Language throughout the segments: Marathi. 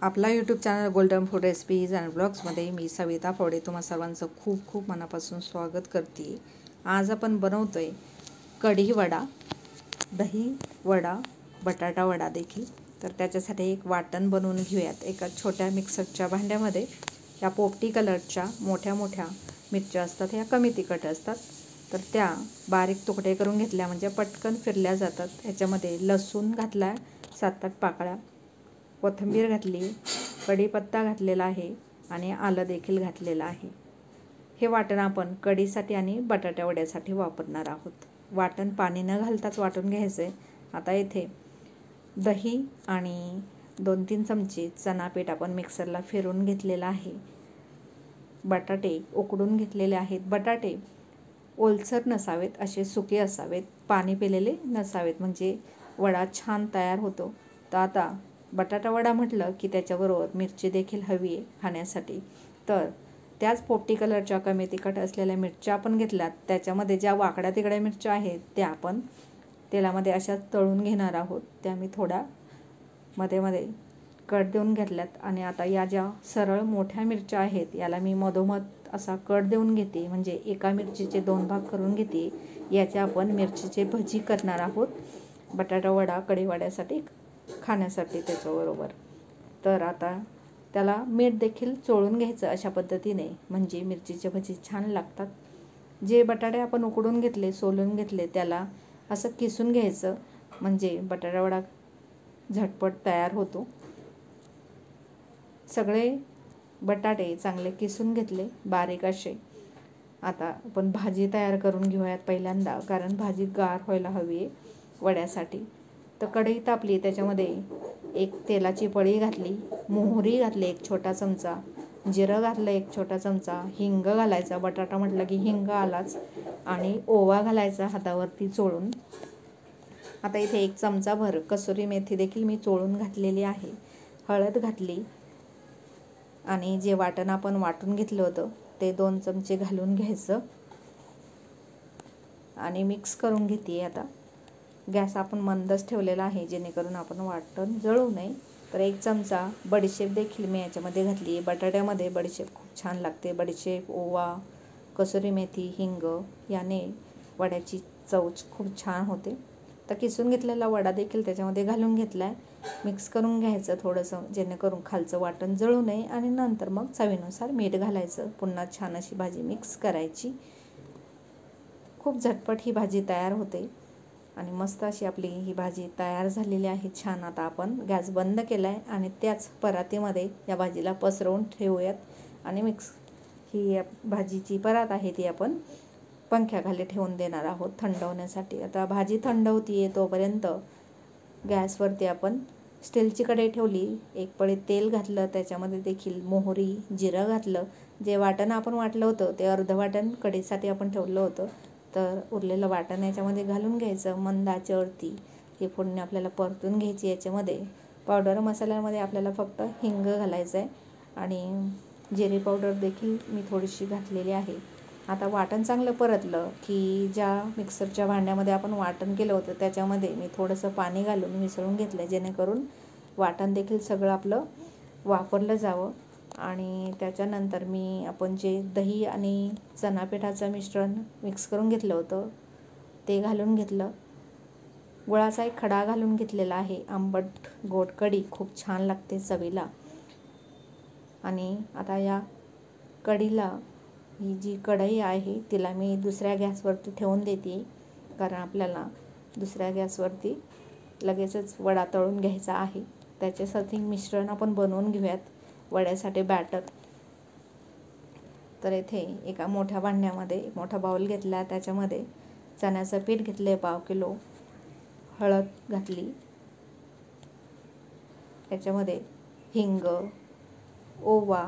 आपला YouTube channel golden food recipes and ब्लॉग्समध्ये मी सविता फोडे तुम्हा सर्वांचं खूप खूप मनापासून स्वागत करते। आज आपण बनवतोय कढी वडा, दही वडा, बटाटा वडा देखील। तर त्याच्यासाठी एक वाटण बनवून घेऊयात। एका छोट्या मिक्सरच्या भांड्यामध्ये या पोपटी कलरच्या मोठ्या मोठ्या मिरच्या असतात, ह्या कमी तिखट असतात, तर त्या बारीक तुकडे करून घेतल्या म्हणजे पटकन फिरल्या जातात। ह्याच्यामध्ये लसूण घातला 7-8 पाकळ्या, कोथिंबीर घातली, कढीपत्ता घातलेला आहे आणि आलं देखील घातलेलं आहे। हे वाटण आपण कढीसाठी आणि बटाटा वड्यासाठी वापरणार आहोत। वाटण पाणी न घालताच वाटून घ्यायचे। आता इथे दही आणि 2-3 चमचे चणा पीठ आपण मिक्सरला फिरवून घेतलेला आहे। बटाटे उकडून घेतलेले आहेत। बटाटे ओलसर नसावेत, असे सुके असावेत, पाणी पिलेले नसावेत, म्हणजे वडा छान तयार होतो। तर आता बटाटा वडा म्हटलं की त्याच्याबरोबर मिरची देखील हवी आहे खाण्यासाठी। तर त्याच पोपटी कलरच्या कमी तिखट असलेल्या मिरच्या आपण घेतल्यात। त्याच्यामध्ये ज्या वाकड्या तिकड्या मिरच्या आहेत त्या आपण तेलामध्ये अशा तळून घेणार आहोत। त्या मी थोड्या मध्ये मध्ये कट देऊन घेतल्यात आणि आता या ज्या सरळ मोठ्या मिरच्या आहेत याला मी मधोमध असा कट देऊन घेते, म्हणजे एका मिरचीचे 2 भाग करून घेते। याचे आपण मिरचीचे भजी करणार आहोत बटाटा वडा कढी वड्यासाठी खाण्यासाठी त्याच्याबरोबर। तर आता त्याला मीठ देखील चोळून घ्यायचं अशा पद्धतीने, म्हणजे मिरचीचे भजी छान लागतात। जे बटाटे आपण उकडून घेतले, सोलून घेतले, त्याला असं किसून घ्यायचं, म्हणजे बटाटा वडा झटपट तयार होतो। सगळे बटाटे चांगले किसून घेतले बारीक असे। आता आपण भाजी तयार करून घेऊयात पहिल्यांदा, कारण भाजी गार व्हायला हवी आहे वड्यासाठी। तर कढई तापली, त्याच्यामध्ये एक तेलाची पळी घातली, मोहरी घातली 1 छोटा चमचा, जिरं घातलं 1 छोटा चमचा, हिंग घालायचा, बटाटा म्हटलं की हिंग आलाच, आणि ओवा घालायचा हातावरती चोळून। आता इथे 1 चमचा भर कसुरी मेथी देखील मी चोळून घातलेली आहे। हळद घातली आणि जे वाटण आपण वाटून घेतलं होतं ते 2 चमचे घालून घ्यायचं आणि मिक्स करून घेते। आता गॅस आपण मंदच ठेवलेला आहे, जेणेकरून आपण वाटण जळू नये। तर 1 चमचा बडीशेप देखील मी याच्यामध्ये घातली। बटाट्यामध्ये बडीशेप खूप छान लागते। बडीशेप, ओवा, कसुरी मेथी, हिंग याने वड्याची चव खूप छान होते। तर किसून घेतलेला वडा देखील त्याच्यामध्ये घालून घेतला आहे, मिक्स करून घ्यायचं थोडंसं, जेणेकरून खालचं वाटण जळू नये। आणि नंतर मग चवीनुसार मीठ घालायचं। पुन्हा छान अशी भाजी मिक्स करायची। खूप झटपट ही भाजी तयार होते आणि मस्त अशी आपली ही भाजी तयार झालेली आहे छान। आता आपण गॅस बंद केला आहे आणि त्याच परातीमध्ये या भाजीला पसरवून ठेवूयात आणि ही भाजीची परात आहे ती आपण पंख्याखाली ठेवून देणार आहोत थंड होण्यासाठी। आता भाजी थंड होतीये तोपर्यंत गॅसवरती आपण स्टीलची कढई ठेवली, 1 पळी तेल घातलं, त्याच्यामध्ये देखील मोहरी, जिरं घातलं। जे वाटण आपण वाटलं होतं ते अर्ध वाटण कढीसाठी आपण ठेवलं होतं, तर उरलेलं वाटण याच्यामध्ये घालून घ्यायचं मंद आचेवरती। ही फोडणी आपल्याला परतून घ्यायची। याच्यामध्ये पावडर मसाल्यामध्ये आपल्याला फक्त हिंग घालायचं आहे आणि जिरे पावडर देखील मी थोडीशी घातलेली आहे। आता वाटण चांगलं परतलं की ज्या मिक्सरच्या भांड्यामध्ये आपण वाटण केलं होतं त्याच्यामध्ये मी थोडंसं पाणी घालून मिसळून घेतलं, जेणेकरून वाटण देखील सगळं आपलं वापरलं जावं। आणि त्याच्यानंतर आपण जे दही आणि चणा पिठाचं मिश्रण मिक्स करून घेतलं होतं ते घालून घेतलं। गुळाचा 1 खडा घालून घेतलेला आहे। आंबट गोड कढी खूप छान लागते चवीला। आणि आता या कढीला ही जी कढई आहे तिला मी दुसऱ्या गॅसवरती ठेवून देते, कारण आपल्याला दुसऱ्या गॅसवरती लगेचच वडा तळून घ्यायचा आहे। त्याच्यासाठी मिश्रण आपण बनवून घेऊयात वड्यासाठी बॅटर। तर इथे एका मोठ्या भांड्यामध्ये 1 मोठा बाउल घेतला, त्याच्यामध्ये चण्याचं पीठ घेतले 1/2 किलो, हळद घातली, त्याच्यामध्ये हिंग, ओवा,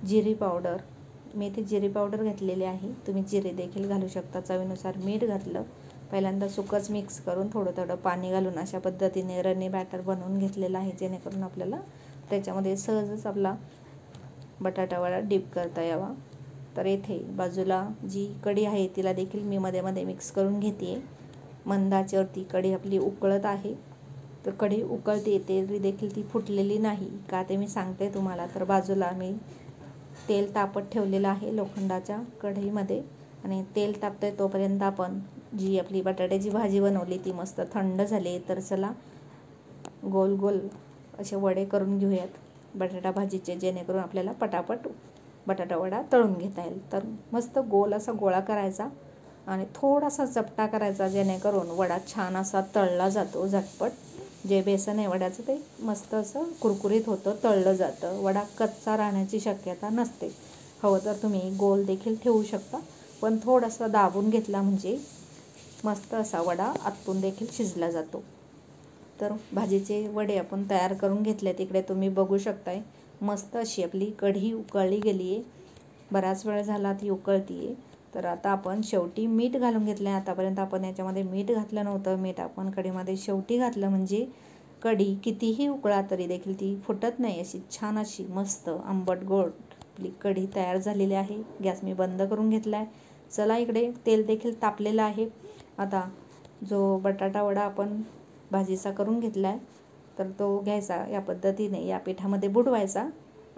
जिरी पावडर, मी इथे जिरी पावडर घातलेली आहे, तुम्ही जिरे देखील घालू शकता, चवीनुसार मीठ घातलं। पहिल्यांदा सुकच मिक्स करून थोडं थोडं पाणी घालून अशा पद्धतीने रनी बॅटर बनवून घेतलेलं आहे, जेणेकरून आपल्याला त्याच्यामध्ये सहजच आपला बटाटा वडा डीप करता यावा। तर इथे बाजूला जी कढी आहे तिला देखील मी मध्ये मध्ये मिक्स करून घेते। मंद आचेवरती कढी आपली उकळत आहे तर कढी उकळते तरी देखील ती फुटलेली नाही का ते मी सांगते तुम्हाला. तर बाजूला मी तेल तापत ठेवलेलं आहे लोखंडाच्या कढईमध्ये आणि तेल तापतंय तोपर्यंत आपण जी आपली बटाट्याची भाजी बनवली ती मस्त थंड झाली. तर चला गोल गोल असे वडे करून घेऊयात बटाटा भाजीचे, जेणेकरून आपल्याला पटापट बटाटा वडा तळून घेता येईल. तर मस्त गोल असा गोळा करायचा आणि थोडासा चपटा करायचा, जेणेकरून वडा छान असा तळला जातो झटपट. जे बेसन आहे वड्याचं ते मस्त असं कुरकुरीत होतं, तळलं जातं. वडा कच्चा राहण्याची शक्यता नसते. हवं तर तुम्ही गोल देखील ठेवू शकता, पण थोडासा दाबून घेतला म्हणजे मस्त असा वडा आतून देखील शिजला जातो. तर भाजीचे वडे आपण तयार करून घेतले. तिकडे तुम्ही बघू शकताय मस्त अशी आपली कढी उकळली गेली आहे. बराच वेळ झाला ती उकळती आहे. तर आता आपण शेवटी मीठ घालून घेतलं आहे. आतापर्यंत आपण याच्यामध्ये मीठ घातलं नव्हतं. मीठ आपण कढीमध्ये शेवटी घातलं म्हणजे कढी कितीही उकळा तरी देखील ती फुटत नाही. अशी छान अशी मस्त आंबट गोड आपली कढी तयार झालेली आहे. गॅस मी बंद करून घेतला आहे. चला इकडे तेल देखील तापलेलं आहे. आता जो बटाटा वडा आपण भाजीचा करून घेतला आहे तर तो घ्यायचा, या पद्धतीने या पिठामध्ये बुडवायचा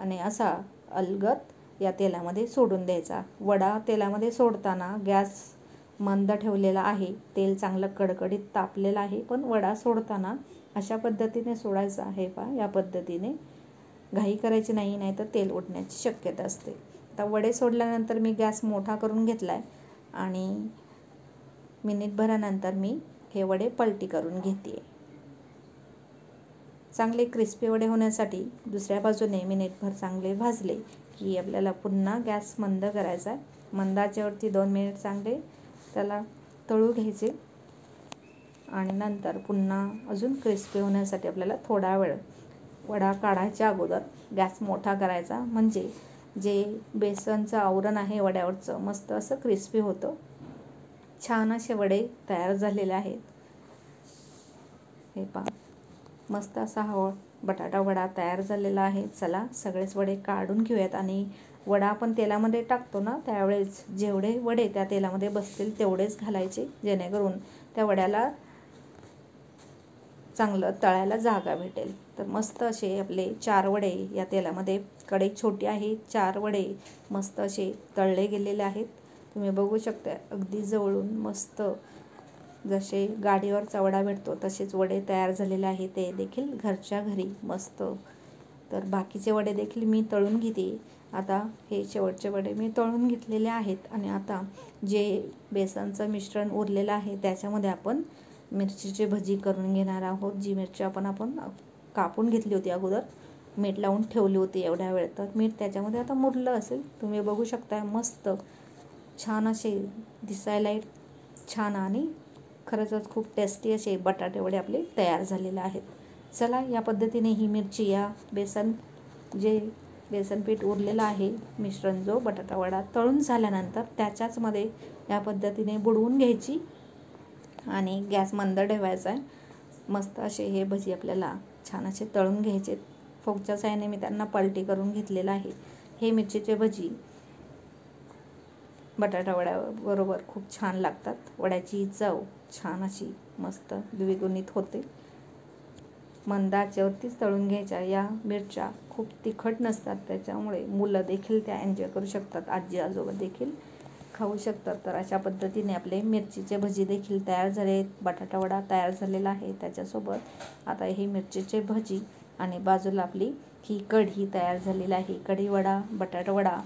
आणि असा अलगद या तेलामध्ये सोडून द्यायचा. वडा तेलामध्ये सोडताना गॅस मंद ठेवलेला आहे. तेल चांगलं कडकडीत तापलेलं आहे, पण वडा सोडताना अशा पद्धतीने सोडायचा आहे या पद्धतीने. घाई करायची नाही, नाही तर तेल उडण्याची शक्यता असते. आता वडे सोडल्यानंतर मी गॅस मोठा करून घेतला आहे आणि मिनिटभरानंतर मी हे वडे पलटी करून घेते. चांगले क्रिस्पी वडे होण्यासाठी दुसऱ्या बाजूने मिनिटभर चांगले भाजले की आपल्याला पुन्हा गॅस मंद करायचा आहे. मंद आचेवरती 2 मिनिट चांगले त्याला तळू घ्यायचे आणि नंतर पुन्हा अजून क्रिस्पी होण्यासाठी आपल्याला थोडा वेळ वडा काढायच्या अगोदर गॅस मोठा करायचा, म्हणजे जे बेसनचं आवरण आहे वड्यावरचं मस्त असं क्रिस्पी होतं. छान असे वडे तयार झालेले आहेत. हे पहा, मस्त असा हा बटाटा वडा तयार झालेला आहे. चला सगळेच वडे काढून घेऊयात आणि वडा आपण तेलामध्ये टाकतो ना, त्यावेळेस जेवढे वडे त्या तेलामध्ये बसतील तेवढेच घालायचे, जेणेकरून त्या वड्याला चांगलं तळायला जागा भेटेल. तर मस्त असे आपले 4 वडे या तेलामध्ये, कढई छोटी आहे, 4 वडे मस्त असे तळले गेलेले आहेत. तुम्ही बघू शकता अगदी जवळून मस्त जसे गाडीवरचा वडा भेटतो तसेच वडे तयार झालेले आहे, ते देखील घरच्या घरी मस्त. तर बाकीचे वडे देखील मी तळून घेते. आता हे शेवटचे वडे मी तळून घेतलेले आहेत आणि आता जे बेसनचं मिश्रण उरलेलं आहे त्याच्यामध्ये आपण मिरचीची भजी करून घेणार आहोत. जी मिरची आपण कापून घेतली होती अगोदर, मीठ लावून ठेवली होती एवढ्या वेळ, तर मीठ त्याच्यामध्ये आता मुरलं असेल. तुम्ही बघू शकता मस्त छान असे दिसायला छान आणि खरंच खूप टेस्टी असे बटाटे वडे आपले तयार झालेले आहेत. चला या पद्धतीने ही मिरची या बेसन पीठ उरलेलं आहे मिश्रण, जो बटाटा वडा तळून झाल्यानंतर त्याच्याचमध्ये या पद्धतीने बुडवून घ्यायची आणि गॅस मंद ठेवायचा आहे. मस्त असे हे भजी आपल्याला छान असे तळून घ्यायचे. फोकच्या साहाय्याने मी त्यांना पलटी करून घेतलेलं आहे. हे मिरचीचे भजी बटाटा वड्याबरोबर खूप छान लागतात. वड्याची चव छान अशी मस्त द्विगुणित होते. मंद आचेवरतीच तळून घ्यायच्या. या मिरच्या खूप तिखट नसतात, त्याच्यामुळे मुलं देखील त्या एन्जॉय करू शकतात, आजी आजोबा देखील खाऊ शकतात. तर अशा पद्धतीने आपले मिरचीचे भजी देखील तयार झाले. बटाटा वडा तयार झालेला आहे. त्याच्यासोबत आता ही मिरचीचे भजी आणि बाजूला आपली ही कढी तयार झालेली आहे. कढी वडा, बटाटा वडा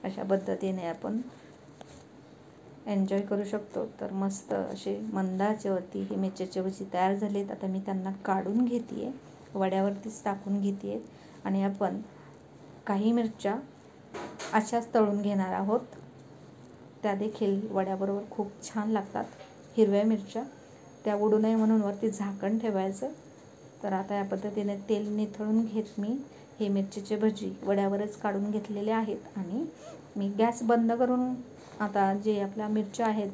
अशा पद्धतीने आपण एन्जॉय करू शकतो. तर मस्त असे मंद आचेवरती ही मिरचीची भजी तयार झालीत. आता मी त्यांना काढून घेते आहे, वड्यावरतीच टाकून घेते आहे आणि आपण काही मिरच्या अशाच तळून घेणार आहोत. त्या देखील वड्याबरोबर खूप छान लागतात. हिरव्या मिरच्या त्या उडू नये म्हणून वरती झाकण ठेवायचं. तर आता या पद्धतीने तेल निथळून घेत मी हे मिरचीचे भजी वड्यावरच काढून घेतलेले आहेत आणि मी गॅस बंद करून आता जे आपल्या मिरच्या आहेत,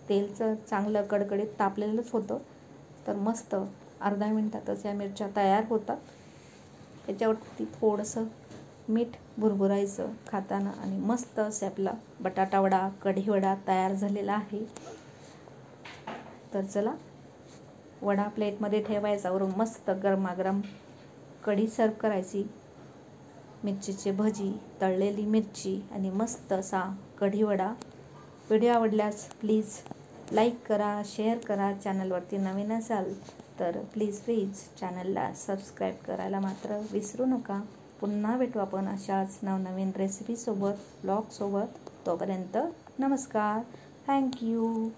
तेलचं चांगलं कडकडीत तापलेलंच होतं. तर मस्त अर्ध्या मिनिटातच या मिरच्या तयार होतात. याच्यावरती थोडंसं मीठ भुरभुरायचं खाताना आणि मस्त असे आपला बटाटा वडा, कढी वडा तयार झालेला आहे. तर चला वडा प्लेटमध्ये ठेवायचा, वरून मस्त गरमागरम कढी सर्व करायची, मिरचीची भजी, तळलेली मिरची आणि मस्त असा कढी वडा. व्हिडिओ आवडल्यास प्लीज लाईक करा, शेअर करा. चॅनलवरती नवीन असाल तर प्लीज चॅनलला सबस्क्राईब करायला मात्र विसरू नका. पुन्हा भेटू आपण अशाच नवनवीन रेसिपीसोबत, ब्लॉगसोबत. तोपर्यंत नमस्कार. थँक्यू.